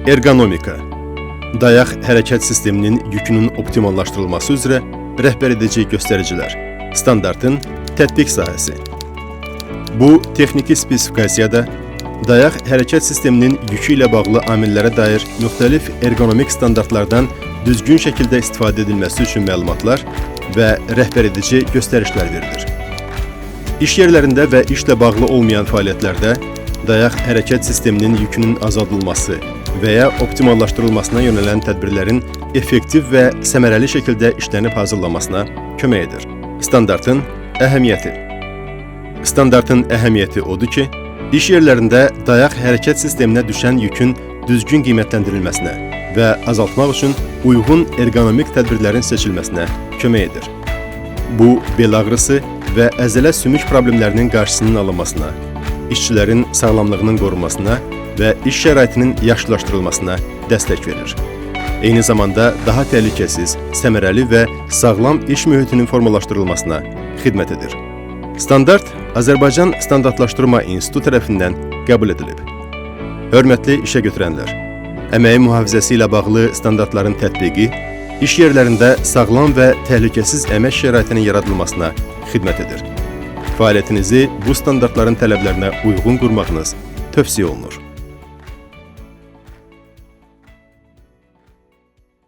Ergonomika. Dayaq hərəkət sisteminin yükünün optimallaşdırılması üzrə rəhbər edici göstəricilər. Standartın tətbiq sahəsi. Bu texniki spesifikasiyada dayaq hərəkət sisteminin yükü ilə bağlı amillərə dair müxtəlif ergonomik standartlardan düzgün şəkildə istifadə edilməsi üçün məlumatlar və rəhbər edici göstərişlər verilir. İş yerlərində və işlə bağlı olmayan fəaliyyətlərdə dayaq hərəkət sisteminin yükünün azaldılması və ya optimallaşdırılmasına yönələn tədbirlərin effektiv və səmərəli şəkildə işlənib hazırlanmasına kömək edir. Standartın əhəmiyyəti. Standartın əhəmiyyəti odur ki, iş yerlərində dayaq hərəkət sisteminə düşən yükün düzgün qiymətləndirilməsinə və azaltmaq üçün uyğun ergonomik tədbirlərin seçilməsinə kömək edir. Bu, bel ağrısı və əzələ sümük problemlərinin qarşısının alınmasına, işçilərin sağlamlığının qorunmasına və iş şəraitinin yaxşılaşdırılmasına dəstək verir. Eyni zamanda daha təhlükəsiz, səmərəli və sağlam iş mühitinin formalaşdırılmasına xidmət edir. Standart Azərbaycan Standartlaşdırma İnstitutu tərəfindən qəbul edilib. Hörmətli işə götürənlər, əməyi mühafizəsi ilə bağlı standartların tətbiqi iş yerlərində sağlam və təhlükəsiz əmək şəraitinin yaradılmasına xidmət edir. Fəaliyyətinizi bu standartların tələblərinə uyğun qurmağınız tövsiyə olunur.